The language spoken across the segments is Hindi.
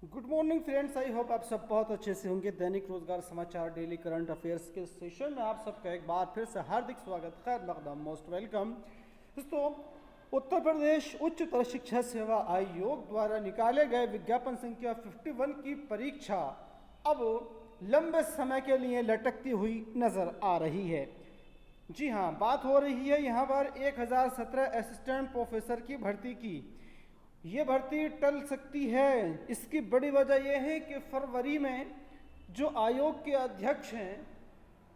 Good morning friends, I hope आप सब बहुत अच्छे से होंगे। दैनिक रोजगार समाचार डेली करंट अफेयर्स के सेशन में आप सबका एक बार फिर से हार्दिक स्वागत, खैर मकदम, मोस्ट वेलकम। दोस्तों, उत्तर प्रदेश उच्चतर शिक्षा सेवा आयोग द्वारा निकाले गए विज्ञापन संख्या 51 की परीक्षा अब लंबे समय के लिए लटकती हुई नजर आ रही है। जी हाँ, बात हो रही है यहाँ पर 1017 असिस्टेंट प्रोफेसर की भर्ती की। ये भर्ती टल सकती है। इसकी बड़ी वजह यह है कि फरवरी में जो आयोग के अध्यक्ष हैं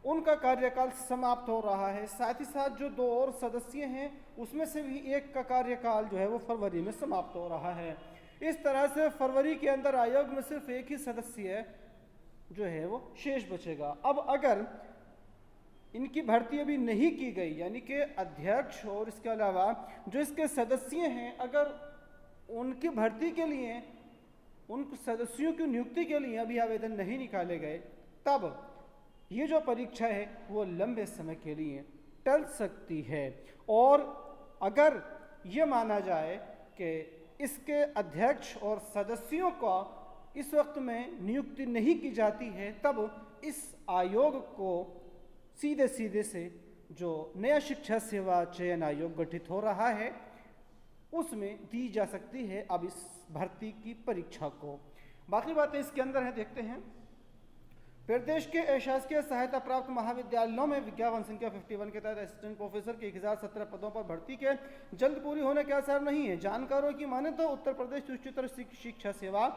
उनका कार्यकाल समाप्त हो रहा है। साथ ही साथ जो दो और सदस्य हैं उसमें से भी एक का कार्यकाल जो है वो फरवरी में समाप्त हो रहा है। इस तरह से फरवरी के अंदर आयोग में सिर्फ एक ही सदस्य जो है वो शेष बचेगा। अब अगर इनकी भर्ती अभी नहीं की गई, यानी कि अध्यक्ष और इसके अलावा जो इसके सदस्य हैं, अगर उनकी भर्ती के लिए, उन सदस्यों की नियुक्ति के लिए अभी आवेदन नहीं निकाले गए, तब ये जो परीक्षा है वो लंबे समय के लिए टल सकती है। और अगर ये माना जाए कि इसके अध्यक्ष और सदस्यों का इस वक्त में नियुक्ति नहीं की जाती है, तब इस आयोग को सीधे सीधे से जो नया शिक्षा सेवा चयन आयोग गठित हो रहा है उसमें दी जा सकती है अब इस भर्ती की परीक्षा को। बाकी बातें इसके अंदर हैं, देखते हैं। प्रदेश के अशासकीय सहायता प्राप्त महाविद्यालयों में विज्ञापन संख्या 51 के तहत असिस्टेंट प्रोफेसर के 1017 पदों पर भर्ती के जल्द पूरी होने के आसार नहीं है। जानकारों की माने तो उत्तर प्रदेश उच्चतर शिक्षा सेवा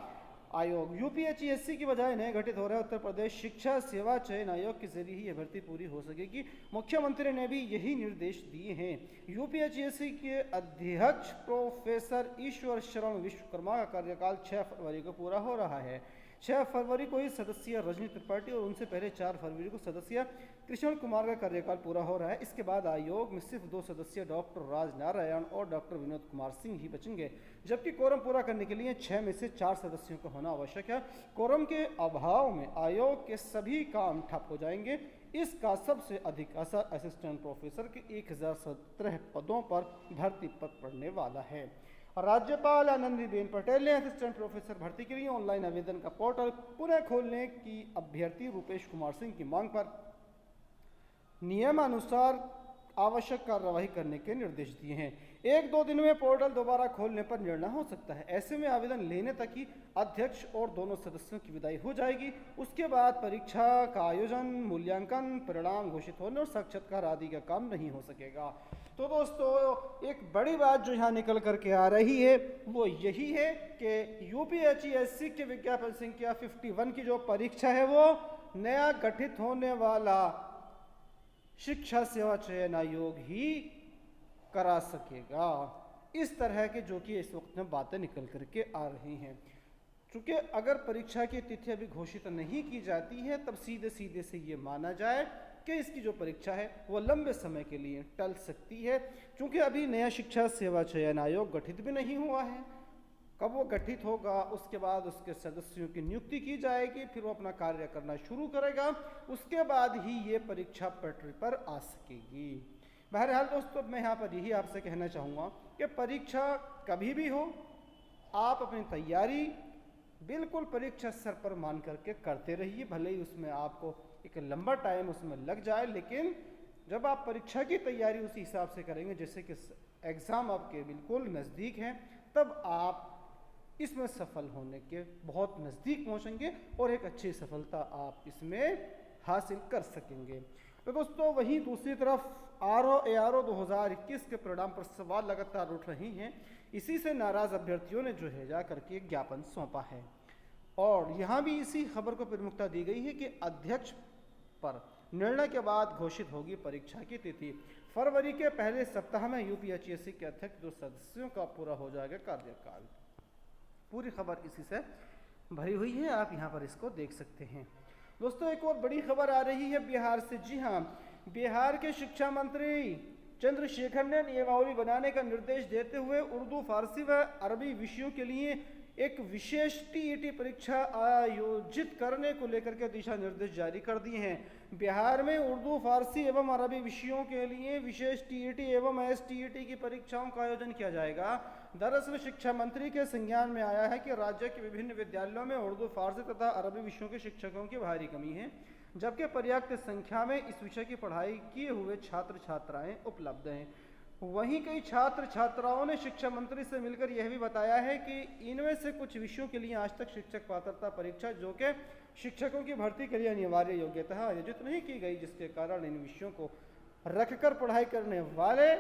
आयोग यूपीएचईएससी की बजाय नए गठित हो रहे उत्तर प्रदेश शिक्षा सेवा चयन आयोग के जरिए ही यह भर्ती पूरी हो सकेगी। मुख्यमंत्री ने भी यही निर्देश दिए हैं। यूपीएचईएससी के अध्यक्ष प्रोफेसर ईश्वर शरण विश्वकर्मा का कार्यकाल 6 फरवरी को पूरा हो रहा है। 6 फरवरी को ही सदस्य रजनी त्रिपाठी और उनसे पहले 4 फरवरी को सदस्य कृष्ण कुमार का कार्यकाल पूरा हो रहा है। इसके बाद आयोग में सिर्फ 2 सदस्य डॉक्टर राज नारायण और डॉक्टर विनोद कुमार सिंह ही बचेंगे, जबकि कोरम पूरा करने के लिए 6 में से 4 सदस्यों का होना आवश्यक है। कोरम के अभाव में आयोग के सभी काम ठप हो जाएंगे। इसका सबसे अधिक असर असिस्टेंट प्रोफेसर के 1017 पदों पर भर्ती पर पड़ने वाला है। राज्यपाल आनंदीबेन पटेल ने असिस्टेंट प्रोफेसर भर्ती के लिए ऑनलाइन आवेदन का पोर्टल पुनः खोलने की अभ्यर्थी रूपेश कुमार सिंह की मांग पर नियमानुसार आवश्यक कार्रवाई करने के निर्देश दिए हैं। 1-2 दिन में पोर्टल दोबारा खोलने पर निर्णय हो सकता है। ऐसे में आवेदन लेने तक ही अध्यक्ष और दोनों सदस्यों की विदाई हो जाएगी। उसके बाद परीक्षा का आयोजन, मूल्यांकन, परिणाम घोषित होने और साक्षात्कार आदि का काम नहीं हो सकेगा। तो दोस्तों, एक बड़ी बात जो यहाँ निकल करके आ रही है वो यही है कि यूपीएचईएससी के विज्ञापन संख्या 51 की जो परीक्षा है वो नया गठित होने वाला शिक्षा सेवा चयन आयोग ही करा सकेगा। इस तरह के जो कि इस वक्त में बातें निकल करके आ रही हैं। चूंकि अगर परीक्षा की तिथि अभी घोषित नहीं की जाती है, तब सीधे सीधे से ये माना जाए कि इसकी जो परीक्षा है वो लंबे समय के लिए टल सकती है। क्योंकि अभी नया शिक्षा सेवा चयन आयोग गठित भी नहीं हुआ है। कब वो गठित होगा, उसके बाद उसके सदस्यों की नियुक्ति की जाएगी, फिर वो अपना कार्य करना शुरू करेगा, उसके बाद ही ये परीक्षा पटरी पर आ सकेगी। बहरहाल दोस्तों, मैं यहाँ पर यही आपसे कहना चाहूँगा कि परीक्षा कभी भी हो, आप अपनी तैयारी बिल्कुल परीक्षा स्तर पर मान करके करते रहिए। भले ही उसमें आपको एक लंबा टाइम उसमें लग जाए, लेकिन जब आप परीक्षा की तैयारी उसी हिसाब से करेंगे जैसे कि एग्ज़ाम आपके बिल्कुल नज़दीक हैं, तब आप इसमें सफल होने के बहुत नज़दीक पहुंचेंगे और एक अच्छी सफलता आप इसमें हासिल कर सकेंगे। तो दोस्तों, वहीं दूसरी तरफ ARO 2021 के परिणाम पर सवाल लगातार उठ रहे हैं। इसी से नाराज अभ्यर्थियों ने जो है जा करके एक ज्ञापन सौंपा है और यहाँ भी इसी खबर को प्रमुखता दी गई है कि अध्यक्ष पर निर्णय के बाद घोषित होगी परीक्षा की तिथि। फरवरी के पहले सप्ताह में यूपीएचईएससी के अध्यक्ष 2 सदस्यों का पूरा हो जाएगा कार्यकाल। पूरी खबर इसी से भरी हुई है, आप यहाँ पर इसको देख सकते हैं। दोस्तों, एक और बड़ी खबर आ रही है बिहार से। जी हाँ, बिहार के शिक्षा मंत्री चंद्रशेखर ने नियमावली बनाने का निर्देश देते हुए उर्दू, फारसी व अरबी विषयों के लिए एक विशेष टीईटी परीक्षा आयोजित करने को लेकर के दिशा निर्देश जारी कर दिए हैं। बिहार में उर्दू, फारसी एवं अरबी विषयों के लिए विशेष टीईटी एवं एसटीईटी की परीक्षाओं का आयोजन किया जाएगा। दरअसल शिक्षा मंत्री के संज्ञान में आया है कि राज्य के विभिन्न विद्यालयों में उर्दू, फारसी तथा अरबी विषयों के शिक्षकों की भारी कमी है, जबकि पर्याप्त संख्या में इस विषय की पढ़ाई किए हुए छात्र छात्राएं उपलब्ध हैं। वहीं कई छात्र छात्राओं ने शिक्षा मंत्री से मिलकर यह भी बताया है कि इनमें से कुछ विषयों के लिए आज तक शिक्षक पात्रता परीक्षा, जो कि शिक्षकों की भर्ती के लिए अनिवार्य योग्यता आयोजित नहीं की गई, जिसके कारण इन विषयों को रखकर पढ़ाई करने वाले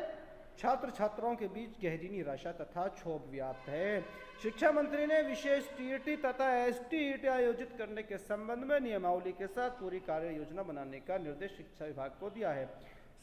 छात्र छात्राओं के बीच गहरी निराशा तथा क्षोभ व्याप्त है। शिक्षा मंत्री ने विशेष टीईटी तथा एसटीईटी आयोजित करने के संबंध में नियमावली के साथ पूरी कार्य योजना बनाने का निर्देश शिक्षा विभाग को दिया है।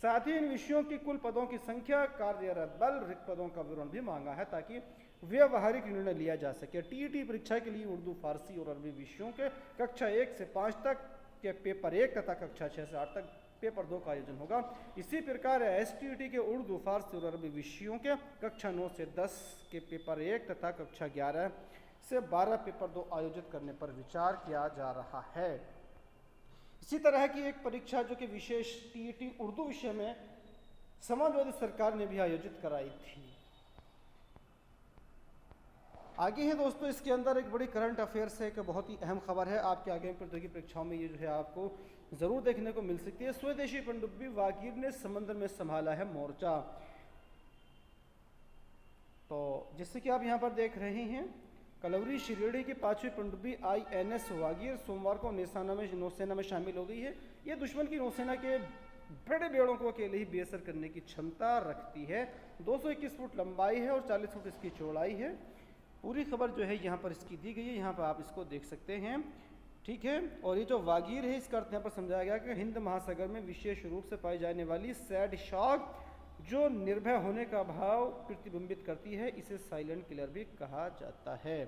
साथ ही इन विषयों की कुल पदों की संख्या, कार्यरत बल, रिक्त पदों का विवरण भी मांगा है ताकि व्यवहारिक निर्णय लिया जा सके। टीईटी परीक्षा के लिए उर्दू, फारसी और अरबी विषयों के कक्षा 1 से 5 तक के पेपर 1 तथा कक्षा 6 से 8 तक पेपर 2 का आयोजन होगा। इसी प्रकार एसटीईटी के उर्दू, फारसी और अरबी विषयों के कक्षा 9 से 10 के पेपर 1 तथा कक्षा 11 से 12 पेपर 2 आयोजित करने पर विचार किया जा रहा है। इसी तरह की एक परीक्षा जो कि विशेष टीईटी उर्दू विषय में समाजवादी सरकार ने भी आयोजित कराई थी। आगे है दोस्तों, इसके अंदर एक बड़ी करंट अफेयर्स है, एक बहुत ही अहम खबर है। आपके आगे प्रतियोगी परीक्षाओं में ये जो है आपको जरूर देखने को मिल सकती है। स्वदेशी पनडुब्बी वागीर ने समंदर में संभाला है मोर्चा। तो जैसे कि आप यहाँ पर देख रहे हैं, कलवरी श्रेणी की 5वीं पनडुब्बी INS वागीर सोमवार को नौसेना में शामिल हो गई है। ये दुश्मन की नौसेना के बड़े बेड़ों को अकेले ही बेअसर करने की क्षमता रखती है। 221 फुट लंबाई है और 40 फुट इसकी चौड़ाई है। पूरी खबर जो है यहाँ पर इसकी दी गई है, यहाँ पर आप इसको देख सकते हैं, ठीक है। और ये जो वागीर है, इसका अर्थ यहाँ पर समझाया गया कि हिंद महासागर में विशेष रूप से पाई जाने वाली सैड शॉक जो निर्भय होने का भाव प्रतिबिंबित करती है, इसे साइलेंट किलर भी कहा जाता है।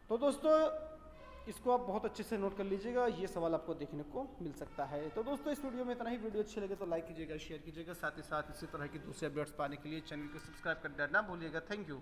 तो दोस्तों इसको आप बहुत अच्छे से नोट कर लीजिएगा, ये सवाल आपको देखने को मिल सकता है। तो दोस्तों इस वीडियो में इतना ही। वीडियो अच्छी लगे तो लाइक कीजिएगा, शेयर कीजिएगा, साथ ही साथ इसी तरह की दूसरी अपडेट्स पाने के लिए चैनल को सब्सक्राइब कर देना ना भूलिएगा। Thank you.